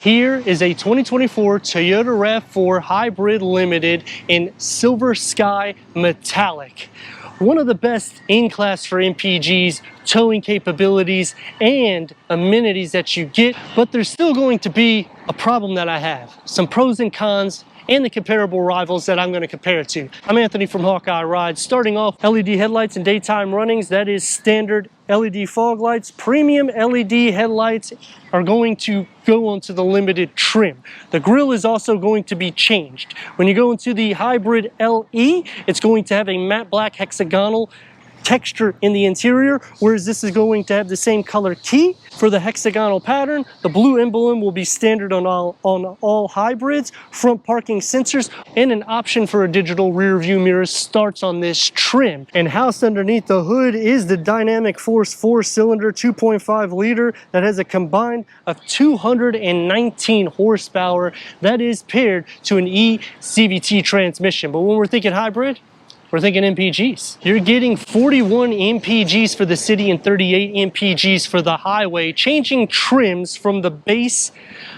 Here is a 2024 Toyota RAV4 Hybrid Limited in Silver Sky Metallic. One of the best in class for MPGs, towing capabilities, and amenities that you get, but there's still going to be a problem that I have. Some pros and cons and the comparable rivals that I'm going to compare it to. I'm Anthony from Hawkeye Rides. Starting off, LED headlights and daytime runnings, that is standard LED fog lights. Premium LED headlights are going to go onto the limited trim. The grille is also going to be changed. When you go into the Hybrid LE, it's going to have a matte black hexagonal texture in the interior, whereas this is going to have the same color key for the hexagonal pattern. The blue emblem will be standard on all hybrids. Front parking sensors and an option for a digital rear view mirror starts on this trim. And housed underneath the hood is the Dynamic Force 4-cylinder 2.5 liter that has a combined of 219 horsepower that is paired to an e-CVT transmission. But when we're thinking hybrid, we're thinking MPGs. You're getting 41 MPGs for the city and 38 MPGs for the highway. Changing trims from the base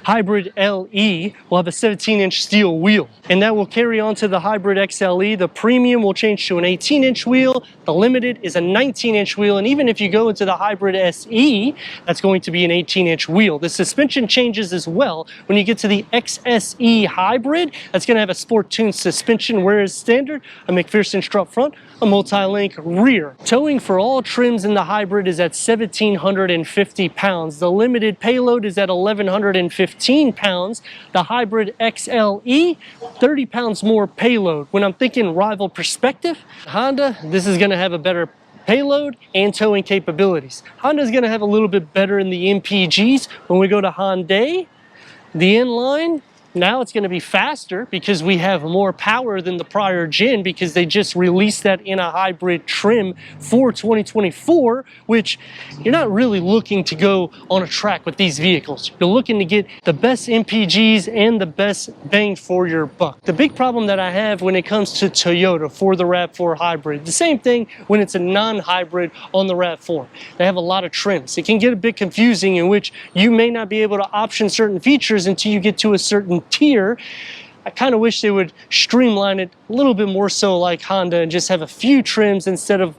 Hybrid LE will have a 17-inch steel wheel, and that will carry on to the Hybrid XLE. The Premium will change to an 18-inch wheel. The Limited is a 19-inch wheel, and even if you go into the Hybrid SE, that's going to be an 18-inch wheel. The suspension changes as well. When you get to the XSE Hybrid, that's going to have a sport-tuned suspension, whereas standard, a McPherson strut front, a multi-link rear. Towing for all trims in the hybrid is at 1,750 pounds. The limited payload is at 1,115 pounds. The hybrid XLE, 30 pounds more payload. When I'm thinking rival perspective, Honda, this is going to have a better payload and towing capabilities. Honda's going to have a little bit better in the MPGs. When we go to Hyundai, the inline, now it's going to be faster because we have more power than the prior gen, because they just released that in a hybrid trim for 2024, which you're not really looking to go on a track with these vehicles. You're looking to get the best MPGs and the best bang for your buck. The big problem that I have when it comes to Toyota for the RAV4 Hybrid, the same thing when it's a non-hybrid on the RAV4. They have a lot of trims. It can get a bit confusing, in which you may not be able to option certain features until you get to a certain tier. I kind of wish they would streamline it a little bit more so like Honda and just have a few trims instead of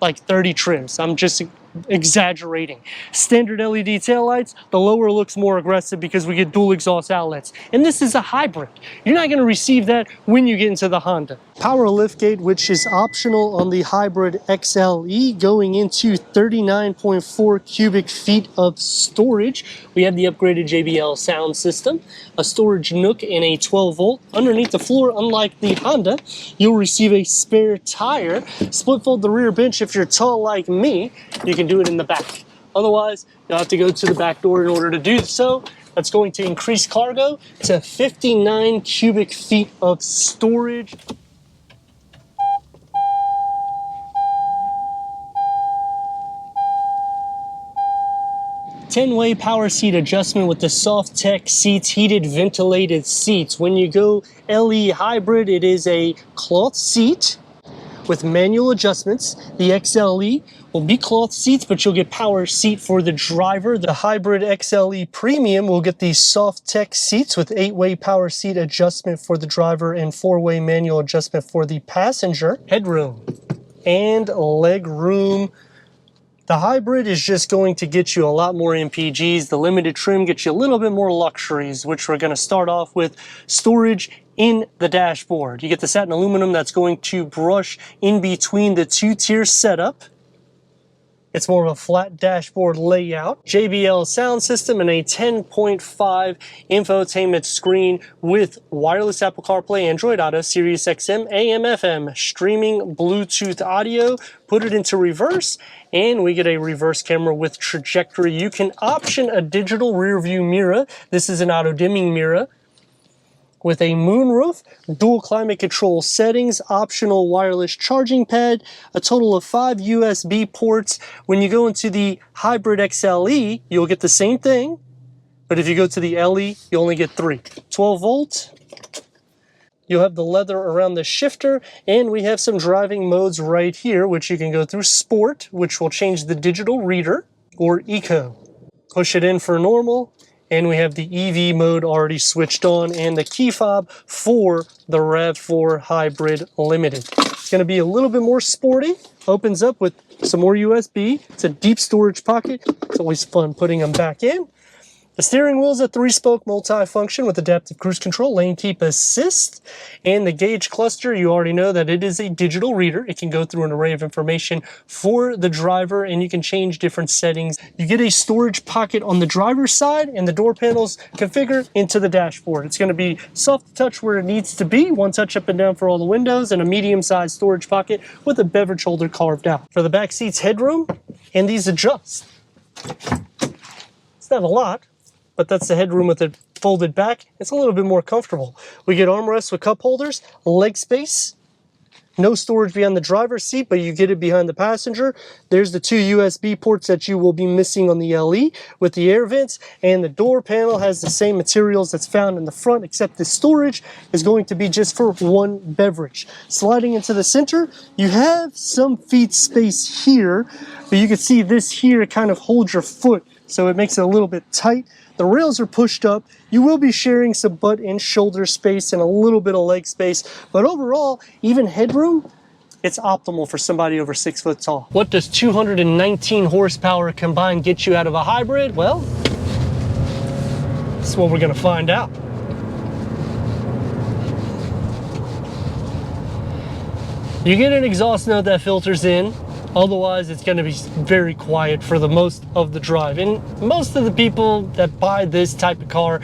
like 30 trims. I'm just exaggerating. Standard LED taillights, the lower looks more aggressive because we get dual exhaust outlets. And this is a hybrid. You're not going to receive that when you get into the Honda. Power liftgate, which is optional on the Hybrid XLE, going into 39.4 cubic feet of storage. We have the upgraded JBL sound system, a storage nook, and a 12 volt. Underneath the floor, unlike the Honda, you'll receive a spare tire. Split fold the rear bench if you're tall like me. You can do it in the back. Otherwise, you'll have to go to the back door in order to do so. That's going to increase cargo to 59 cubic feet of storage. Ten-way power seat adjustment with the soft tech seats, heated ventilated seats. When you go LE Hybrid, it is a cloth seat with manual adjustments. The XLE will be cloth seats, but you'll get power seat for the driver. The Hybrid XLE Premium will get these soft tech seats with 8-way power seat adjustment for the driver and 4-way manual adjustment for the passenger. Headroom and leg room. The hybrid is just going to get you a lot more MPGs. The limited trim gets you a little bit more luxuries, which we're going to start off with storage in the dashboard. You get the satin aluminum that's going to brush in between the two-tier setup. It's more of a flat dashboard layout. JBL sound system and a 10.5 infotainment screen with wireless Apple CarPlay, Android Auto, Sirius XM, AM, FM, streaming Bluetooth audio. Put it into reverse, and we get a reverse camera with trajectory. You can option a digital rear view mirror. This is an auto dimming mirror with a moonroof, dual climate control settings, optional wireless charging pad, a total of 5 USB ports. When you go into the Hybrid XLE, you'll get the same thing, but if you go to the LE, you only get 3. 12 volt, you'll have the leather around the shifter, and we have some driving modes right here, which you can go through Sport, which will change the digital reader, or Eco. Push it in for normal, and we have the EV mode already switched on, and the key fob for the RAV4 Hybrid Limited. It's going to be a little bit more sporty. Opens up with some more USB. It's a deep storage pocket. It's always fun putting them back in. The steering wheel is a 3-spoke multi-function with adaptive cruise control, lane keep assist, and the gauge cluster, you already know that it is a digital reader. It can go through an array of information for the driver, and you can change different settings. You get a storage pocket on the driver's side, and the door panels configure into the dashboard. It's going to be soft touch where it needs to be, one touch up and down for all the windows, and a medium-sized storage pocket with a beverage holder carved out. For the back seat's headroom, and these adjust. It's not a lot, but that's the headroom with it folded back. It's a little bit more comfortable. We get armrests with cup holders, leg space, no storage behind the driver's seat, but you get it behind the passenger. There's the 2 USB ports that you will be missing on the LE with the air vents, and the door panel has the same materials that's found in the front, except the storage is going to be just for one beverage. Sliding into the center, you have some feet space here, but you can see this here kind of holds your foot, so it makes it a little bit tight. The rails are pushed up. You will be sharing some butt and shoulder space and a little bit of leg space, but overall, even headroom, it's optimal for somebody over 6 foot tall. What does 219 horsepower combined get you out of a hybrid? Well, that's what we're gonna find out. You get an exhaust note that filters in. Otherwise, it's going to be very quiet for the most of the drive. And most of the people that buy this type of car,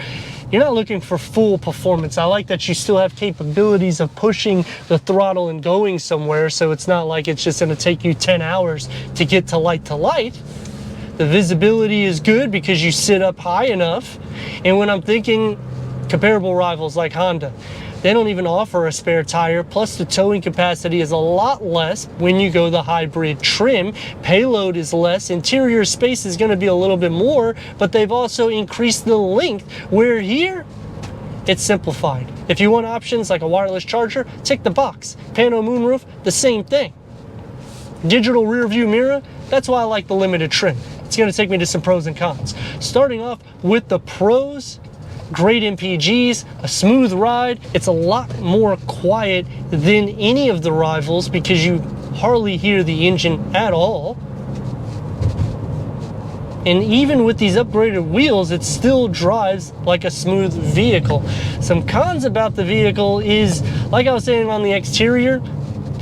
you're not looking for full performance. I like that you still have capabilities of pushing the throttle and going somewhere, so it's not like it's just going to take you 10 hours to get to light to light. The visibility is good because you sit up high enough. And when I'm thinking comparable rivals like Honda, they don't even offer a spare tire, plus the towing capacity is a lot less when you go the hybrid trim. Payload is less, interior space is going to be a little bit more, but they've also increased the length, where here, it's simplified. If you want options like a wireless charger, tick the box. Pano moonroof, the same thing. Digital rear view mirror, that's why I like the limited trim. It's going to take me to some pros and cons. Starting off with the pros, great MPGs, a smooth ride. It's a lot more quiet than any of the rivals because you hardly hear the engine at all. And even with these upgraded wheels, it still drives like a smooth vehicle. Some cons about the vehicle is, like I was saying on the exterior,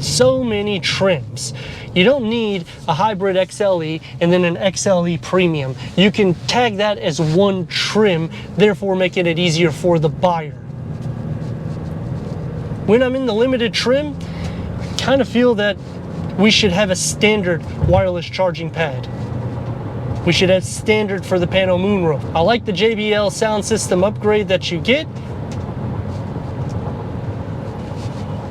so many trims. You don't need a hybrid XLE and then an XLE Premium. You can tag that as one trim, therefore making it easier for the buyer. When I'm in the limited trim, I kind of feel that we should have a standard wireless charging pad. We should have standard for the Pano moonroof. I like the JBL sound system upgrade that you get.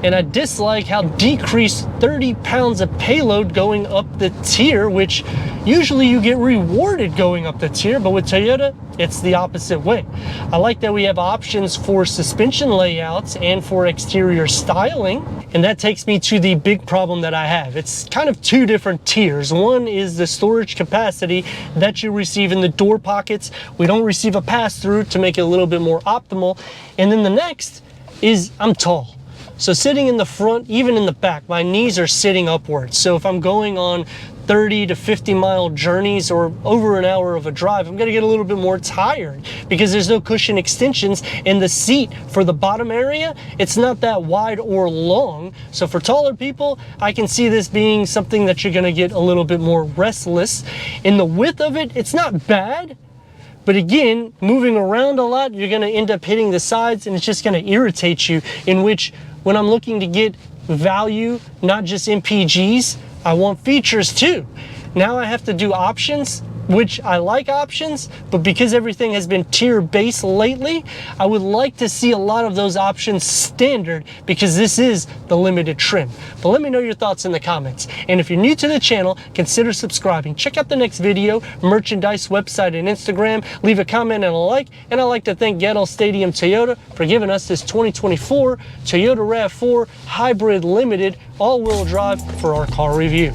And I dislike how decreased 30 pounds of payload going up the tier, which usually you get rewarded going up the tier, but with Toyota, it's the opposite way. I like that we have options for suspension layouts and for exterior styling. And that takes me to the big problem that I have. It's kind of 2 different tiers. One is the storage capacity that you receive in the door pockets. We don't receive a pass-through to make it a little bit more optimal. And then the next is I'm tall. So sitting in the front, even in the back, my knees are sitting upwards. So if I'm going on 30 to 50 mile journeys or over an hour of a drive, I'm gonna get a little bit more tired because there's no cushion extensions, and the seat for the bottom area, it's not that wide or long. So for taller people, I can see this being something that you're gonna get a little bit more restless. In the width of it, it's not bad. But again, moving around a lot, you're gonna end up hitting the sides and it's just gonna irritate you, in which when I'm looking to get value, not just MPGs, I want features too. Now I have to do options, which I like options, but because everything has been tier based lately, I would like to see a lot of those options standard because this is the limited trim. But let me know your thoughts in the comments. And if you're new to the channel, consider subscribing. Check out the next video, merchandise, website, and Instagram. Leave a comment and a like. And I'd like to thank Gettle Stadium Toyota for giving us this 2024 Toyota RAV4 Hybrid Limited all-wheel drive for our car review.